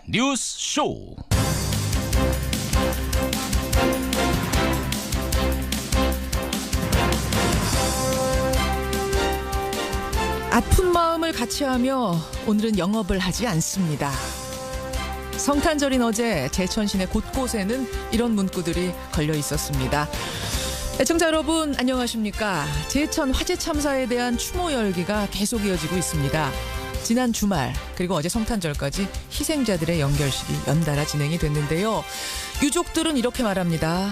뉴스 쇼. 아픈 마음을 같이 하며 오늘은 영업을 하지 않습니다. 성탄절인 어제 제천 시내 곳곳에는 이런 문구들이 걸려 있었습니다. 애청자 여러분 안녕하십니까? 제천 화재 참사에 대한 추모 열기가 계속 이어지고 있습니다. 지난 주말 그리고 어제 성탄절까지 희생자들의 연결식이 연달아 진행이 됐는데요. 유족들은 이렇게 말합니다.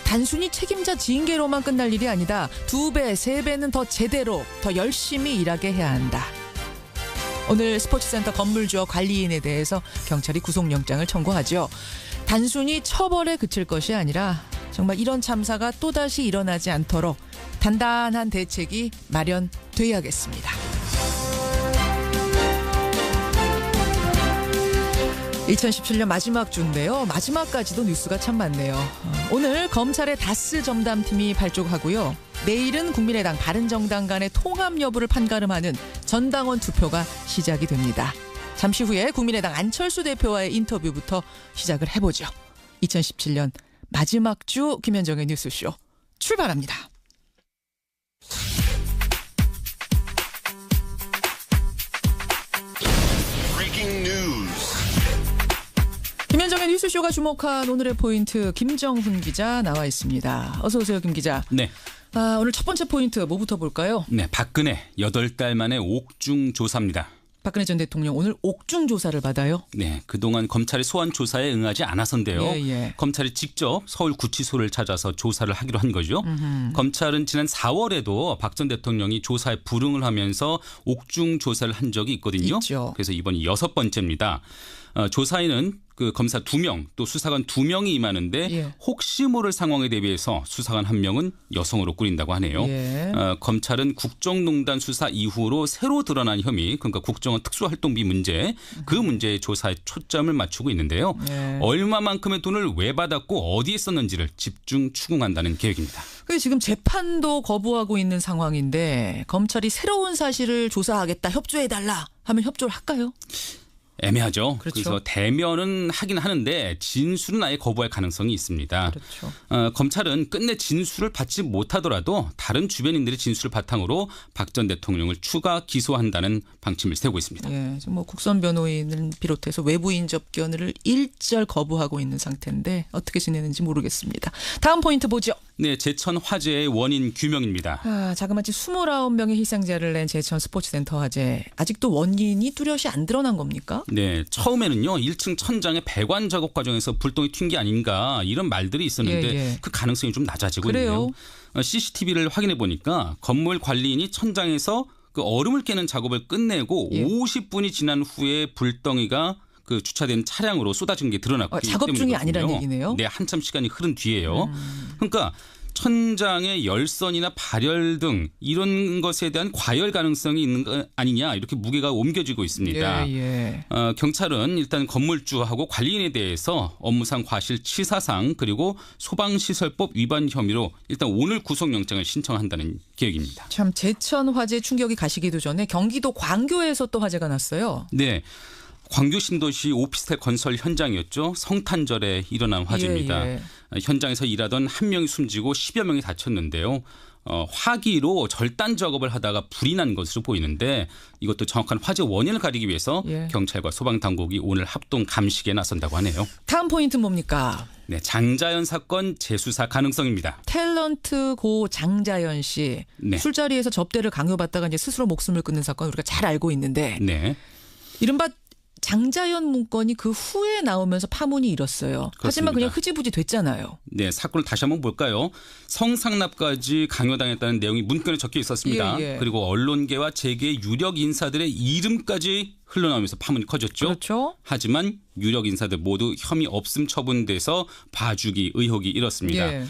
단순히 책임자 징계로만 끝날 일이 아니다. 2배, 3배는 더 제대로, 더 열심히 일하게 해야 한다. 오늘 스포츠센터 건물주와 관리인에 대해서 경찰이 구속영장을 청구하죠. 단순히 처벌에 그칠 것이 아니라 정말 이런 참사가 또다시 일어나지 않도록 단단한 대책이 마련돼야겠습니다. 2017년 마지막 주인데요. 마지막까지도 뉴스가 참 많네요. 오늘 검찰의 다스 전담팀이 발족하고요. 내일은 국민의당 바른정당 간의 통합 여부를 판가름하는 전당원 투표가 시작이 됩니다. 잠시 후에 국민의당 안철수 대표와의 인터뷰부터 시작을 해보죠. 2017년 마지막 주 김현정의 뉴스쇼 출발합니다. 김현정의 뉴스쇼가 주목한 오늘의 포인트 김정훈 기자 나와 있습니다. 어서 오세요, 김 기자. 네. 오늘 첫 번째 포인트 뭐부터 볼까요? 네, 박근혜 8달 만에 옥중 조사입니다. 박근혜 전 대통령 오늘 옥중 조사를 받아요? 네, 그동안 검찰의 소환 조사에 응하지 않아서인데요. 검찰이 직접 서울구치소를 찾아서 조사를 하기로 한 거죠. 검찰은 지난 4월에도 박 전 대통령이 조사에 불응을 하면서 옥중 조사를 한 적이 있거든요. 있죠. 그래서 이번이 6번째입니다. 조사에는 그 검사 2명 또 수사관 2명이 임하는데 혹시 모를 상황에 대비해서 수사관 1명은 여성으로 꾸린다고 하네요. 검찰은 국정농단 수사 이후로 새로 드러난 혐의, 그러니까 국정원 특수활동비 문제, 그 문제에 조사에 초점을 맞추고 있는데요. 얼마만큼의 돈을 왜 받았고 어디에 썼는지를 집중 추궁한다는 계획입니다. 지금 재판도 거부하고 있는 상황인데 검찰이 새로운 사실을 조사하겠다, 협조해달라 하면 협조를 할까요? 애매하죠. 그렇죠. 그래서 대면은 하긴 하는데 진술은 아예 거부할 가능성이 있습니다. 그렇죠. 검찰은 끝내 진술을 받지 못하더라도 다른 주변인들의 진술을 바탕으로 박 전 대통령을 추가 기소한다는 방침을 세우고 있습니다. 지금 국선 변호인을 비롯해서 외부인 접견을 일절 거부하고 있는 상태인데 어떻게 지내는지 모르겠습니다. 다음 포인트 보죠. 네, 제천 화재의 원인 규명입니다. 자그마치 29명의 희생자를 낸 제천 스포츠센터 화재. 아직도 원인이 뚜렷이 안 드러난 겁니까? 네, 처음에는요 1층 천장의 배관 작업 과정에서 불똥이 튄 게 아닌가 이런 말들이 있었는데 그 가능성이 좀 낮아지고 있네요. CCTV를 확인해 보니까 건물 관리인이 천장에서 그 얼음을 깨는 작업을 끝내고 50분이 지난 후에 불덩이가 그 주차된 차량으로 쏟아진 게 드러났기 때문에 작업 중이 아니라는 얘기네요. 네, 한참 시간이 흐른 뒤에요. 그러니까 천장의 열선이나 발열 등 이런 것에 대한 과열 가능성이 있는 거 아니냐 이렇게 무게가 옮겨지고 있습니다. 경찰은 일단 건물주하고 관리인에 대해서 업무상 과실치사상 그리고 소방시설법 위반 혐의로 일단 오늘 구속영장을 신청한다는 계획입니다. 참 제천 화재 충격이 가시기도 전에 경기도 광교에서 또 화재가 났어요. 네. 광교 신도시 오피스텔 건설 현장이었죠. 성탄절에 일어난 화재입니다. 현장에서 일하던 1명이 숨지고 10여 명이 다쳤는데요. 화기로 절단 작업을 하다가 불이 난 것으로 보이는데 이것도 정확한 화재 원인을 가리기 위해서 경찰과 소방당국이 오늘 합동 감식에 나선다고 하네요. 다음 포인트는 뭡니까? 네, 장자연 사건 재수사 가능성입니다. 탤런트 고 장자연 씨. 술자리에서 접대를 강요받다가 이제 스스로 목숨을 끊는 사건 우리가 잘 알고 있는데 이른바 장자연 문건이 그 후에 나오면서 파문이 일었어요. 그렇습니다. 하지만 그냥 흐지부지 됐잖아요. 네, 사건을 다시 한번 볼까요? 성상납까지 강요당했다는 내용이 문건에 적혀 있었습니다. 그리고 언론계와 재계 유력 인사들의 이름까지 흘러나오면서 파문이 커졌죠. 그렇죠. 하지만 유력 인사들 모두 혐의 없음 처분돼서 봐주기 의혹이 일었습니다.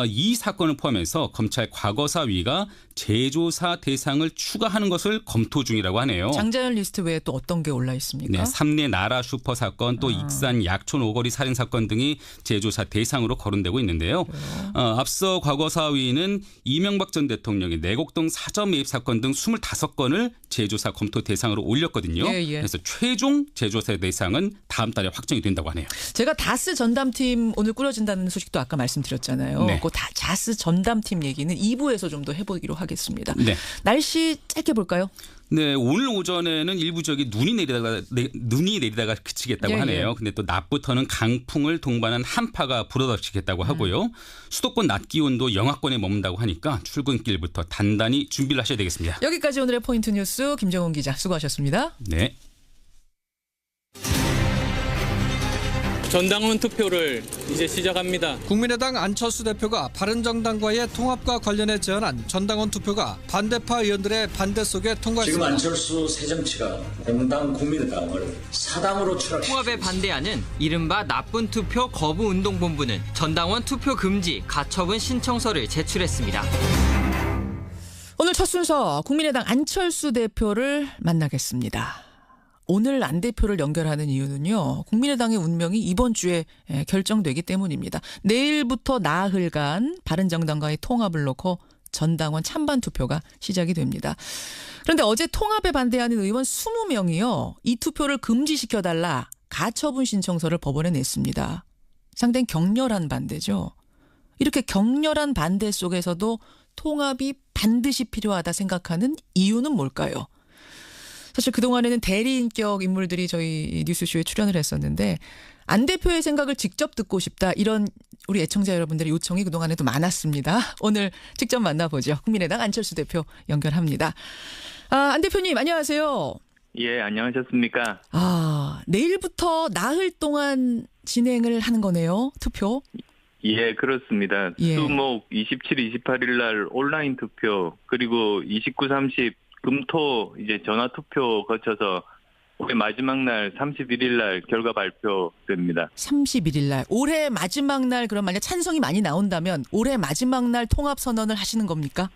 이 사건을 포함해서 검찰 과거사위가 재조사 대상을 추가하는 것을 검토 중이라고 하네요. 장자연 리스트 외에 또 어떤 게 올라 있습니까? 네, 삼내 나라 슈퍼 사건 또 익산 약촌 오거리 살인 사건 등이 재조사 대상으로 거론되고 있는데요. 앞서 과거사위는 이명박 전 대통령의 내곡동 사저 매입 사건 등 25건을 재조사 검토 대상으로 올렸거든요. 그래서 최종 제조사 대상은 다음 달에 확정이 된다고 하네요. 제가 다스 전담팀 오늘 꾸려진다는 소식도 아까 말씀드렸잖아요. 네. 그 다스 전담팀 얘기는 2부에서 좀 더 해보기로 하겠습니다. 네. 날씨 짧게 볼까요? 네, 오늘 오전에는 일부 지역이 눈이 내리다가 그치겠다고 하네요. 근데 또 낮부터는 강풍을 동반한 한파가 불어닥치겠다고 하고요. 수도권 낮 기온도 영하권에 머문다고 하니까 출근길부터 단단히 준비를 하셔야 되겠습니다. 여기까지 오늘의 포인트 뉴스 김정훈 기자 수고하셨습니다. 네. 전당원 투표를 이제 시작합니다. 국민의당 안철수 대표가 바른정당과의 통합과 관련해 제안한 전당원 투표가 반대파 의원들의 반대 속에 통과했습니다. 지금 안철수 새정치가 공당 국민의당을 사당으로 추락시켰습니다. 통합에 반대하는 이른바 나쁜 투표 거부 운동본부는 전당원 투표 금지 가처분 신청서를 제출했습니다. 오늘 첫 순서 국민의당 안철수 대표를 만나겠습니다. 오늘 안 대표를 연결하는 이유는요. 국민의당의 운명이 이번 주에 결정되기 때문입니다. 내일부터 나흘간 바른정당과의 통합을 놓고 전당원 찬반 투표가 시작이 됩니다. 그런데 어제 통합에 반대하는 의원 20명이요. 이 투표를 금지시켜달라 가처분 신청서를 법원에 냈습니다. 상당히 격렬한 반대죠. 이렇게 격렬한 반대 속에서도 통합이 반드시 필요하다 생각하는 이유는 뭘까요? 사실 그동안에는 대리인격 인물들이 저희 뉴스쇼에 출연을 했었는데 안 대표의 생각을 직접 듣고 싶다 이런 우리 애청자 여러분들의 요청이 그동안에도 많았습니다. 오늘 직접 만나보죠. 국민의당 안철수 대표 연결합니다. 안 대표님 안녕하세요. 예, 안녕하셨습니까? 내일부터 나흘 동안 진행을 하는 거네요. 투표. 예, 그렇습니다. 예. 수목 27, 28일 날 온라인 투표 그리고 29, 30 금토 이제 전화 투표 거쳐서 올해 마지막 날 31일 날 결과 발표됩니다. 31일 날 올해 마지막 날 그럼 만약 찬성이 많이 나온다면 올해 마지막 날 통합 선언을 하시는 겁니까?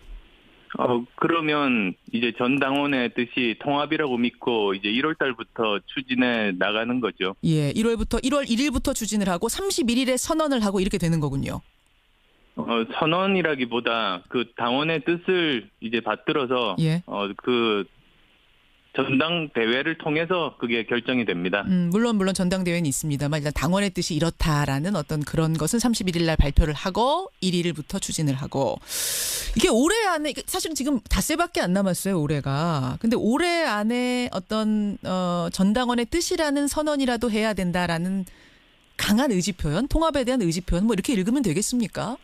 그러면 이제 전 당원의 뜻이 통합이라고 믿고 이제 1월 달부터 추진해 나가는 거죠. 예, 1월 1일부터 추진을 하고 31일에 선언을 하고 이렇게 되는 거군요. 선언이라기보다 그 당원의 뜻을 이제 받들어서 예. 그 전당대회를 통해서 그게 결정이 됩니다. 물론 전당대회는 있습니다만 일단 당원의 뜻이 이렇다라는 어떤 그런 것은 31일 날 발표를 하고 1일부터 추진을 하고 이게 올해 안에 사실은 지금 닷새밖에 안 남았어요. 올해가. 근데 올해 안에 어떤 전당원의 뜻이라는 선언이라도 해야 된다라는 강한 의지 표현, 통합에 대한 의지 표현 뭐 이렇게 읽으면 되겠습니까?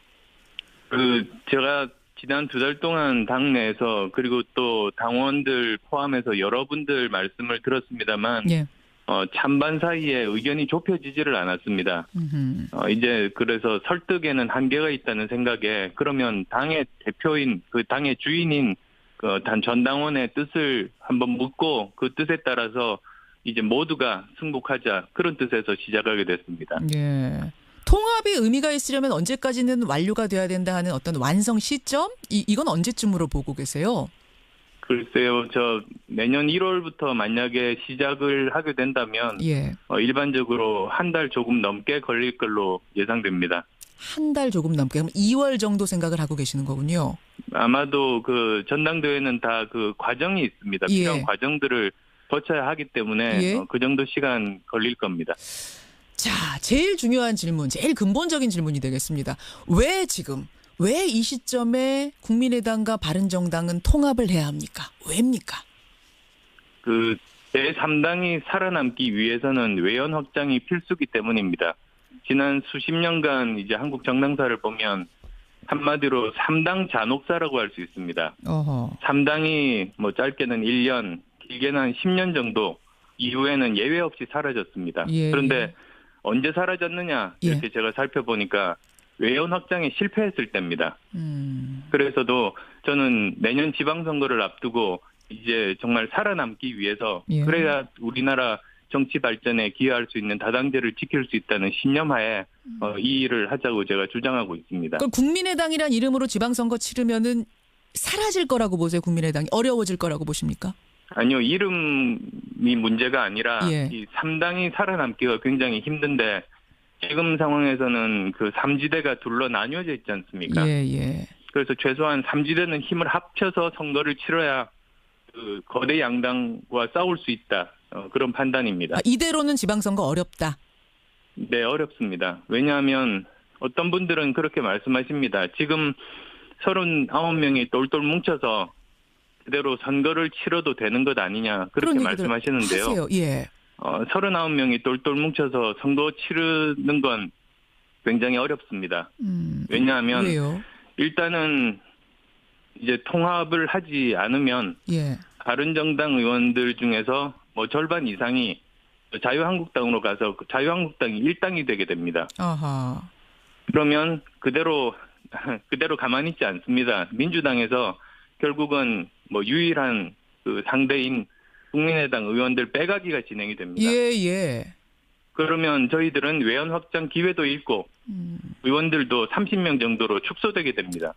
제가 지난 2달 동안 당내에서 그리고 또 당원들 포함해서 여러분들 말씀을 들었습니다만 예. 찬반 사이에 의견이 좁혀지지를 않았습니다. 이제 그래서 설득에는 한계가 있다는 생각에 그러면 당의 대표인 그 당의 주인인 그 전당원의 뜻을 한번 묻고 그 뜻에 따라서 이제 모두가 승복하자 그런 뜻에서 시작하게 됐습니다. 예. 통합이 의미가 있으려면 언제까지는 완료가 돼야 된다 하는 어떤 완성 시점? 이건 언제쯤으로 보고 계세요? 글쎄요. 저 내년 1월부터 만약에 시작을 하게 된다면 예. 일반적으로 한 달 조금 넘게 걸릴 걸로 예상됩니다. 한 달 조금 넘게. 그럼 2월 정도 생각을 하고 계시는 거군요. 아마도 그 전당대회는 다 그 과정이 있습니다. 예. 필요한 과정들을 거쳐야 하기 때문에 예. 그 정도 시간 걸릴 겁니다. 자, 제일 중요한 질문, 제일 근본적인 질문이 되겠습니다. 왜 이 시점에 국민의당과 바른정당은 통합을 해야 합니까? 왜입니까? 그 제3당이 살아남기 위해서는 외연 확장이 필수기 때문입니다. 지난 수십 년간 이제 한국 정당사를 보면 한마디로 3당 잔혹사라고 할 수 있습니다. 3당이 뭐 짧게는 1년, 길게는 한 10년 정도 이후에는 예외 없이 사라졌습니다. 예. 그런데 언제 사라졌느냐 이렇게 제가 살펴보니까 외연 확장에 실패했을 때입니다. 그래서도 저는 내년 지방선거를 앞두고 이제 정말 살아남기 위해서 예. 그래야 우리나라 정치 발전에 기여할 수 있는 다당제를 지킬 수 있다는 신념하에 이 일을 하자고 제가 주장하고 있습니다. 그럼 국민의당이란 이름으로 지방선거 치르면은 사라질 거라고 보세요? 국민의당이 어려워질 거라고 보십니까? 아니요. 이름이 문제가 아니라 예. 이 3당이 살아남기가 굉장히 힘든데 지금 상황에서는 그 3지대가 둘러 나뉘어져 있지 않습니까? 예. 그래서 최소한 3지대는 힘을 합쳐서 선거를 치러야 그 거대 양당과 싸울 수 있다. 그런 판단입니다. 이대로는 지방선거 어렵다. 네, 어렵습니다. 왜냐하면 어떤 분들은 그렇게 말씀하십니다. 지금 39명이 똘똘 뭉쳐서 그대로 선거를 치러도 되는 것 아니냐 그렇게 말씀하시는데요. 하세요. 예. 39명이 똘똘 뭉쳐서 선거 치르는 건 굉장히 어렵습니다. 왜냐하면 왜요? 일단은 이제 통합을 하지 않으면 예. 바른정당 의원들 중에서 뭐 절반 이상이 자유한국당으로 가서 자유한국당이 일당이 되게 됩니다. 아하. 그러면 그대로 가만히 있지 않습니다. 민주당에서 결국은 뭐 유일한 그 상대인 국민의당 의원들 빼가기가 진행이 됩니다. 예. 그러면 저희들은 외연 확장 기회도 잃고 의원들도 30명 정도로 축소되게 됩니다.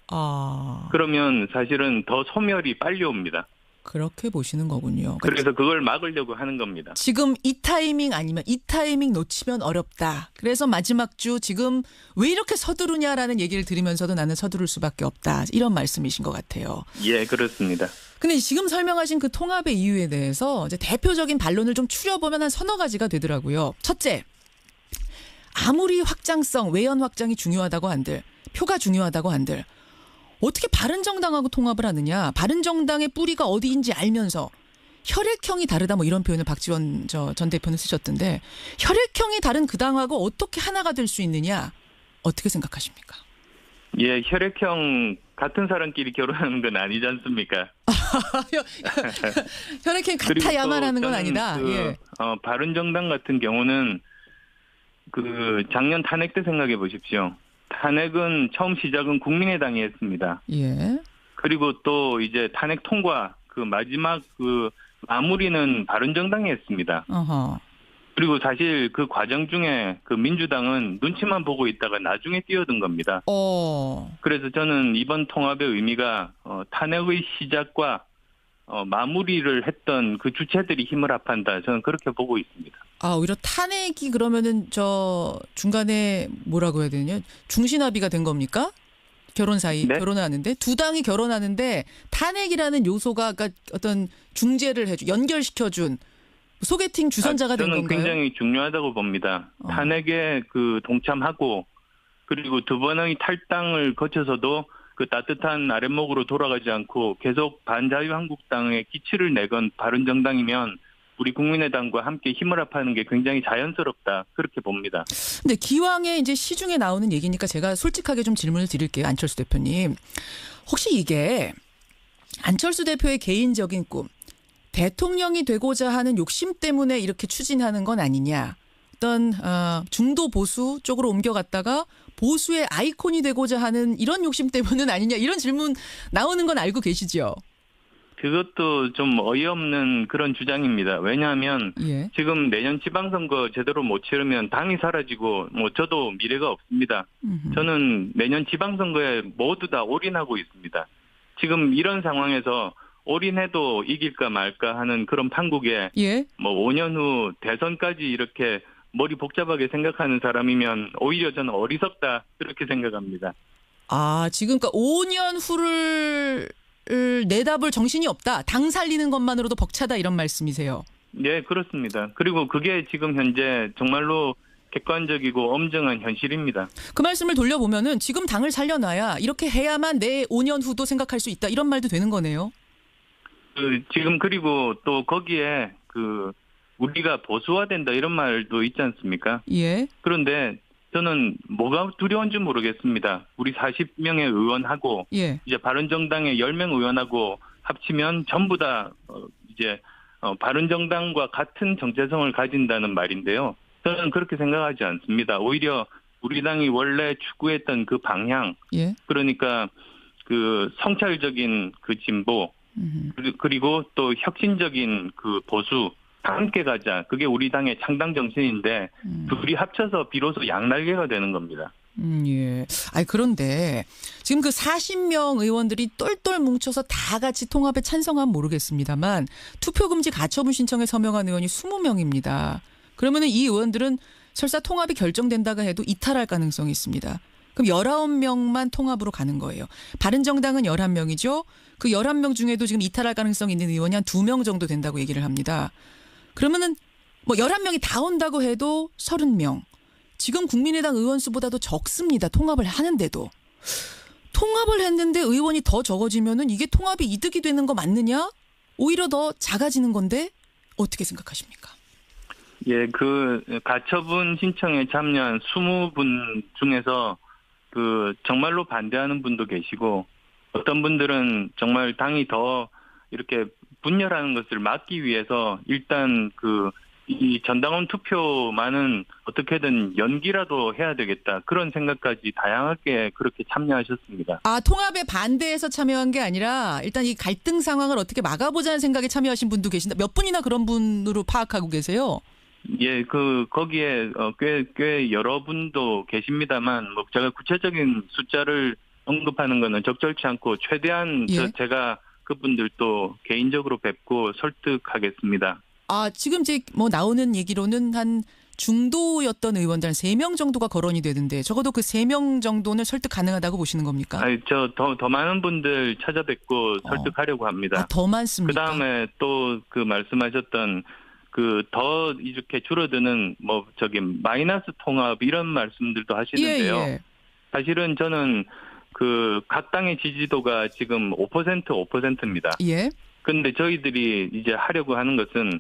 그러면 사실은 더 소멸이 빨리 옵니다. 그렇게 보시는 거군요. 그래서 그걸 막으려고 하는 겁니다. 지금 이 타이밍 아니면 이 타이밍 놓치면 어렵다. 그래서 마지막 주 지금 왜 이렇게 서두르냐라는 얘기를 들으면서도 나는 서두를 수밖에 없다. 이런 말씀이신 것 같아요. 예, 그렇습니다. 근데 지금 설명하신 그 통합의 이유에 대해서 이제 대표적인 반론을 좀 추려보면 한 서너 가지가 되더라고요. 첫째, 아무리 확장성, 외연 확장이 중요하다고 한들, 표가 중요하다고 한들 어떻게 바른정당하고 통합을 하느냐. 바른정당의 뿌리가 어디인지 알면서 혈액형이 다르다 뭐 이런 표현을 박지원 전 대표는 쓰셨던데 혈액형이 다른 그 당하고 어떻게 하나가 될 수 있느냐. 어떻게 생각하십니까? 예, 혈액형 같은 사람끼리 결혼하는 건 아니지 않습니까? 혈액형 같아야만 하는 건 아니다. 예. 바른정당 같은 경우는 그 작년 탄핵 때 생각해 보십시오. 탄핵은 처음 시작은 국민의당이 했습니다. 예. 그리고 또 이제 탄핵 통과 그 마지막 그 마무리는 바른정당이 했습니다. 어허. 그리고 사실 그 과정 중에 그 민주당은 눈치만 보고 있다가 나중에 뛰어든 겁니다. 그래서 저는 이번 통합의 의미가 탄핵의 시작과 마무리를 했던 그 주체들이 힘을 합한다. 저는 그렇게 보고 있습니다. 오히려 탄핵이 그러면은 중간에 뭐라고 해야 되냐? 중신합의가 된 겁니까? 결혼 사이 네? 결혼을 하는데 두 당이 결혼하는데 탄핵이라는 요소가 그러니까 어떤 중재를 연결시켜준 소개팅 주선자가 된 건가요? 저는 굉장히 중요하다고 봅니다. 탄핵에 그 동참하고 그리고 두 번의 탈당을 거쳐서도 그 따뜻한 아랫목으로 돌아가지 않고 계속 반자유한국당의 기치를 내건 바른정당이면 우리 국민의당과 함께 힘을 합하는 게 굉장히 자연스럽다. 그렇게 봅니다. 근데 기왕에 이제 시중에 나오는 얘기니까 제가 솔직하게 좀 질문을 드릴게요. 안철수 대표님. 혹시 이게 안철수 대표의 개인적인 꿈, 대통령이 되고자 하는 욕심 때문에 이렇게 추진하는 건 아니냐. 어떤 중도 보수 쪽으로 옮겨갔다가 보수의 아이콘이 되고자 하는 이런 욕심 때문은 아니냐. 이런 질문 나오는 건 알고 계시죠? 그것도 좀 어이없는 그런 주장입니다. 왜냐하면 지금 내년 지방선거 제대로 못 치르면 당이 사라지고 뭐 저도 미래가 없습니다. 저는 내년 지방선거에 모두 다 올인하고 있습니다. 지금 이런 상황에서 올인해도 이길까 말까 하는 그런 판국에 뭐 5년 후 대선까지 이렇게 머리 복잡하게 생각하는 사람이면 오히려 저는 어리석다 그렇게 생각합니다. 지금 그러니까 5년 후를 내다볼 정신이 없다. 당 살리는 것만으로도 벅차다 이런 말씀이세요. 네, 그렇습니다. 그리고 그게 지금 현재 정말로 객관적이고 엄정한 현실입니다. 그 말씀을 돌려보면은 지금 당을 살려놔야 이렇게 해야만 내 5년 후도 생각할 수 있다. 이런 말도 되는 거네요. 지금 그리고 또 거기에 우리가 보수화된다 이런 말도 있지 않습니까? 예. 그런데 저는 뭐가 두려운지 모르겠습니다. 우리 40명의 의원하고 이제 바른정당의 10명 의원하고 합치면 전부 다 이제 바른정당과 같은 정체성을 가진다는 말인데요. 저는 그렇게 생각하지 않습니다. 오히려 우리 당이 원래 추구했던 그 방향, 그러니까 그 성찰적인 그 진보, 그리고 또 혁신적인 그 보수, 함께 가자. 그게 우리 당의 창당 정신인데 둘이 합쳐서 비로소 양날개가 되는 겁니다. 예. 그런데 지금 그 40명 의원들이 똘똘 뭉쳐서 다 같이 통합에 찬성하면 모르겠습니다만 투표금지 가처분 신청에 서명한 의원이 20명입니다. 그러면은 이 의원들은 설사 통합이 결정된다가 해도 이탈할 가능성이 있습니다. 그럼 19명만 통합으로 가는 거예요. 바른정당은 11명이죠. 그 11명 중에도 지금 이탈할 가능성이 있는 의원이 한 2명 정도 된다고 얘기를 합니다. 그러면은 뭐 11명이 다 온다고 해도 30명. 지금 국민의당 의원 수보다도 적습니다. 통합을 하는데도. 통합을 했는데 의원이 더 적어지면은 이게 통합이 이득이 되는 거 맞느냐? 오히려 더 작아지는 건데 어떻게 생각하십니까? 예, 그 가처분 신청에 참여한 20분 중에서 그 정말로 반대하는 분도 계시고 어떤 분들은 정말 당이 더 이렇게 분열하는 것을 막기 위해서 일단 이 전당원 투표만은 어떻게든 연기라도 해야 되겠다. 그런 생각까지 다양하게 그렇게 참여하셨습니다. 아, 통합에 반대해서 참여한 게 아니라 일단 이 갈등 상황을 어떻게 막아보자는 생각에 참여하신 분도 계신다. 몇 분이나 그런 분으로 파악하고 계세요? 예, 거기에 꽤 여러 분도 계십니다만 뭐 제가 구체적인 숫자를 언급하는 거는 적절치 않고 최대한 예. 제가 그분들도 개인적으로 뵙고 설득하겠습니다. 아, 지금 이제 뭐 나오는 얘기로는 한 중도였던 의원들 한 3명 정도가 거론이 되는데 적어도 그 3명 정도는 설득 가능하다고 보시는 겁니까? 아니, 더 많은 분들 찾아뵙고 설득하려고 합니다. 아, 더 많습니까? 그다음에 또 그 말씀하셨던 더 이렇게 줄어드는 마이너스 통합 이런 말씀들도 하시는데요. 예. 사실은 저는 각 당의 지지도가 지금 5%입니다. 예. 근데 저희들이 이제 하려고 하는 것은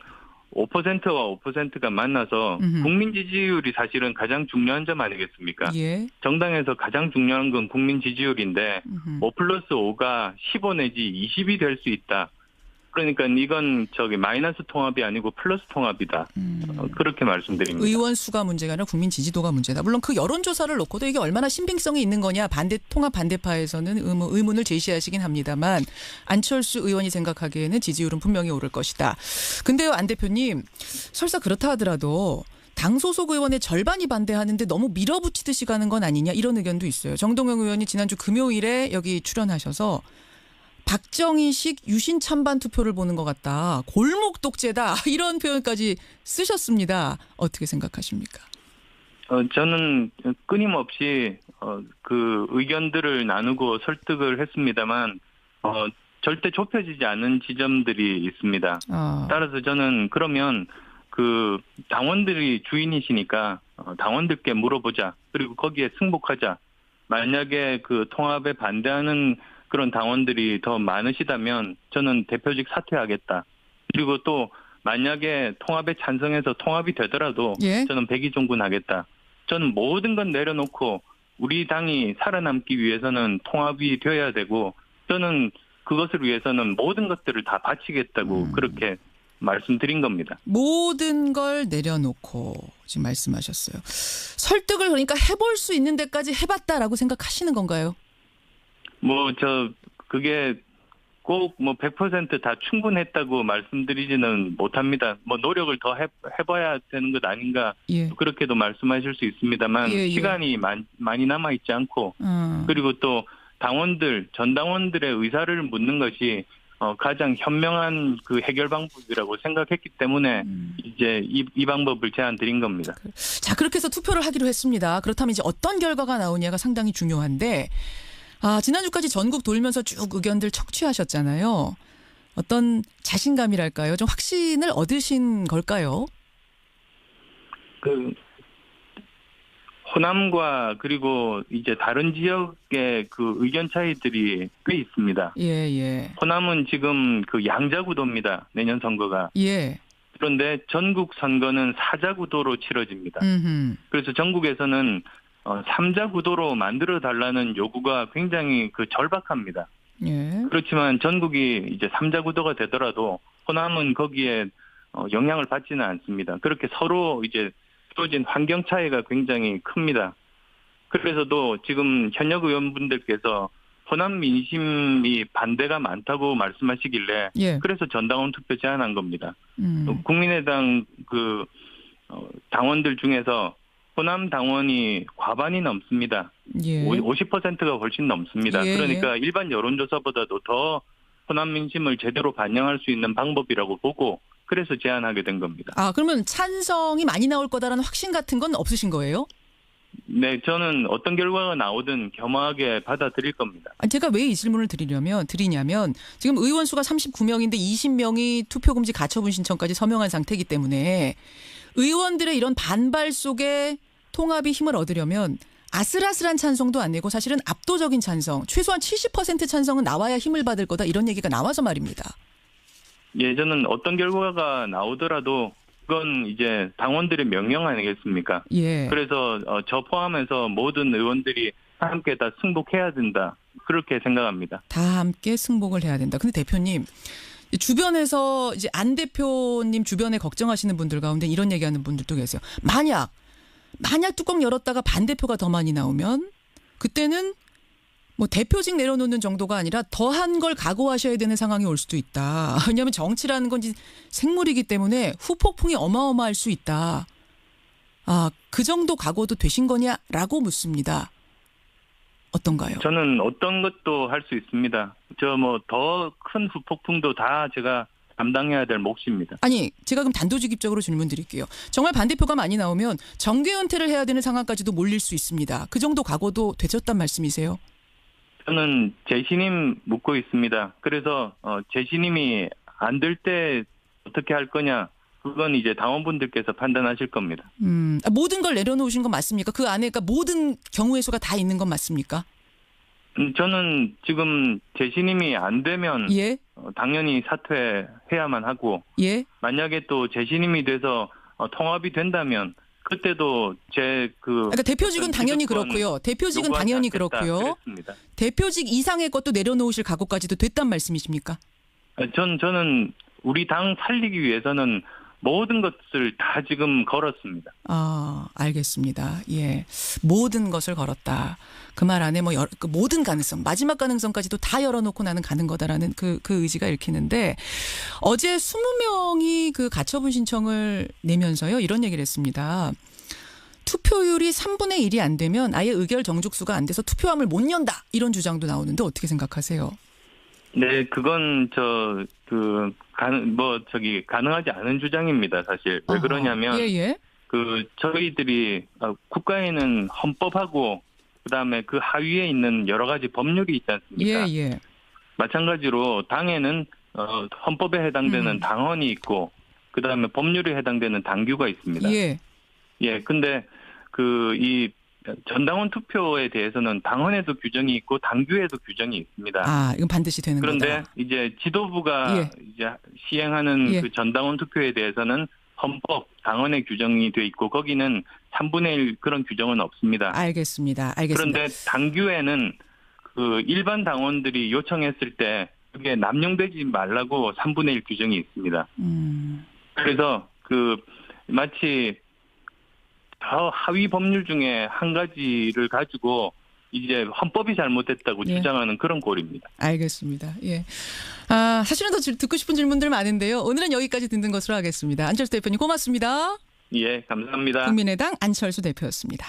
5%와 5%가 만나서 국민 지지율이 사실은 가장 중요한 점 아니겠습니까? 예. 정당에서 가장 중요한 건 국민 지지율인데 5+5가 15 내지 20이 될 수 있다. 그러니까 이건 마이너스 통합이 아니고 플러스 통합이다. 그렇게 말씀드립니다. 의원 수가 문제가 아니라 국민 지지도가 문제다. 물론 그 여론조사를 놓고도 이게 얼마나 신빙성이 있는 거냐 통합 반대파에서는 의문을 제시하시긴 합니다만 안철수 의원이 생각하기에는 지지율은 분명히 오를 것이다. 근데요, 안 대표님, 설사 그렇다 하더라도 당 소속 의원의 절반이 반대하는데 너무 밀어붙이듯이 가는 건 아니냐 이런 의견도 있어요. 정동영 의원이 지난주 금요일에 여기 출연하셔서 박정희식 유신 찬반 투표를 보는 것 같다. 골목 독재다. 이런 표현까지 쓰셨습니다. 어떻게 생각하십니까? 저는 끊임없이 그 의견들을 나누고 설득을 했습니다만 절대 좁혀지지 않은 지점들이 있습니다. 따라서 저는 그러면 당원들이 주인이시니까 당원들께 물어보자. 그리고 거기에 승복하자. 만약에 통합에 반대하는 그런 당원들이 더 많으시다면 저는 대표직 사퇴하겠다. 그리고 또 만약에 통합에 찬성해서 통합이 되더라도 예? 저는 백의종군하겠다. 저는 모든 건 내려놓고 우리 당이 살아남기 위해서는 통합이 되어야 되고 저는 그것을 위해서는 모든 것들을 다 바치겠다고 그렇게 말씀드린 겁니다. 모든 걸 내려놓고 지금 말씀하셨어요. 설득을 그러니까 해볼 수 있는 데까지 해봤다라고 생각하시는 건가요? 그게 꼭 100% 다 충분했다고 말씀드리지는 못합니다. 노력을 더 해봐야 되는 것 아닌가. 예. 그렇게도 말씀하실 수 있습니다만 시간이 많이 남아있지 않고 그리고 또 전당원들의 의사를 묻는 것이 가장 현명한 해결 방법이라고 생각했기 때문에 이제 이 방법을 제안드린 겁니다. 자, 그렇게 해서 투표를 하기로 했습니다. 그렇다면 이제 어떤 결과가 나오냐가 상당히 중요한데 지난주까지 전국 돌면서 쭉 의견들 척취하셨잖아요. 어떤 자신감이랄까요? 좀 확신을 얻으신 걸까요? 호남과 그리고 이제 다른 지역의 의견 차이들이 꽤 있습니다. 예. 호남은 지금 양자 구도입니다. 내년 선거가. 예. 그런데 전국 선거는 사자 구도로 치러집니다. 그래서 전국에서는 3자 구도로 만들어 달라는 요구가 굉장히 절박합니다. 예. 그렇지만 전국이 이제 3자 구도가 되더라도 호남은 거기에 영향을 받지는 않습니다. 그렇게 서로 이제 주어진 환경 차이가 굉장히 큽니다. 그래서도 지금 현역 의원분들께서 호남 민심이 반대가 많다고 말씀하시길래 그래서 전당원 투표 제안한 겁니다. 국민의당 당원들 중에서 호남 당원이 과반이 넘습니다. 50%가 훨씬 넘습니다. 그러니까 일반 여론조사보다도 더 호남 민심을 제대로 반영할 수 있는 방법이라고 보고 그래서 제안하게 된 겁니다. 그러면 찬성이 많이 나올 거다라는 확신 같은 건 없으신 거예요? 네, 저는 어떤 결과가 나오든 겸허하게 받아들일 겁니다. 제가 왜 이 질문을 드리냐면 지금 의원 수가 39명인데 20명이 투표금지 가처분 신청까지 서명한 상태이기 때문에 의원들의 이런 반발 속에 통합이 힘을 얻으려면 아슬아슬한 찬성도 안 내고 사실은 압도적인 찬성, 최소한 70% 찬성은 나와야 힘을 받을 거다 이런 얘기가 나와서 말입니다. 예, 저는 어떤 결과가 나오더라도 그건 이제 당원들의 명령 아니겠습니까? 예. 그래서 저 포함해서 모든 의원들이 함께 다 승복해야 된다. 그렇게 생각합니다. 다 함께 승복을 해야 된다. 근데 대표님, 주변에서 이제 안 대표님 주변에 걱정하시는 분들 가운데 이런 얘기하는 분들도 계세요. 만약 뚜껑 열었다가 반대표가 더 많이 나오면 그때는 뭐 대표직 내려놓는 정도가 아니라 더한 걸 각오하셔야 되는 상황이 올 수도 있다. 왜냐하면 정치라는 건 생물이기 때문에 후폭풍이 어마어마할 수 있다. 그 정도 각오도 되신 거냐라고 묻습니다. 어떤가요? 저는 어떤 것도 할 수 있습니다. 저 뭐 더 큰 후폭풍도 다 제가 감당해야 될 몫입니다. 아니, 제가 그럼 단도직입적으로 질문 드릴게요. 정말 반대표가 많이 나오면 정계 은퇴를 해야 되는 상황까지도 몰릴 수 있습니다. 그 정도 각오도 되셨단 말씀이세요? 저는 재신임 묻고 있습니다. 그래서 재신임이 안 될 때 어떻게 할 거냐, 그건 이제 당원분들께서 판단하실 겁니다. 모든 걸 내려놓으신 건 맞습니까? 그 안에 그러니까 모든 경우의 수가 다 있는 건 맞습니까? 저는 지금 재신임이 안 되면 예? 당연히 사퇴해야만 하고 만약에 또 재신임이 돼서 통합이 된다면 그때도 그러니까 대표직은 당연히 그렇고요. 대표직은 당연히 그렇고요. 그랬습니다. 대표직 이상의 것도 내려놓으실 각오까지도 됐단 말씀이십니까? 저는 우리 당 살리기 위해서는 모든 것을 다 지금 걸었습니다. 알겠습니다. 예, 모든 것을 걸었다. 그 말 안에 그 모든 가능성, 마지막 가능성까지도 다 열어놓고 나는 가는 거다라는 그 의지가 읽히는데 어제 20명이 그 가처분 신청을 내면서요 이런 얘기를 했습니다. 투표율이 3분의 1이 안 되면 아예 의결 정족수가 안 돼서 투표함을 못 연다 이런 주장도 나오는데 어떻게 생각하세요? 네, 그건 가능하지 않은 주장입니다, 사실. 왜 그러냐면, 저희들이, 국가에는 헌법하고, 그 다음에 그 하위에 있는 여러 가지 법률이 있지 않습니까? 마찬가지로 당에는, 헌법에 해당되는 당헌이 있고, 그 다음에 법률에 해당되는 당규가 있습니다. 근데 이 전당원 투표에 대해서는 당헌에도 규정이 있고 당규에도 규정이 있습니다. 이건 반드시 되는 거다. 그런데 이제 지도부가 이제 시행하는 그 전당원 투표에 대해서는 헌법, 당헌에 규정이 돼 있고 거기는 3분의 1 그런 규정은 없습니다. 알겠습니다. 그런데 당규에는 그 일반 당원들이 요청했을 때 그게 남용되지 말라고 3분의 1 규정이 있습니다. 그래서 마치 하위 법률 중에 한 가지를 가지고 이제 헌법이 잘못됐다고 주장하는 그런 꼴입니다. 알겠습니다. 예. 사실은 더 듣고 싶은 질문들 많은데요. 오늘은 여기까지 듣는 것으로 하겠습니다. 안철수 대표님 고맙습니다. 예, 감사합니다. 국민의당 안철수 대표였습니다.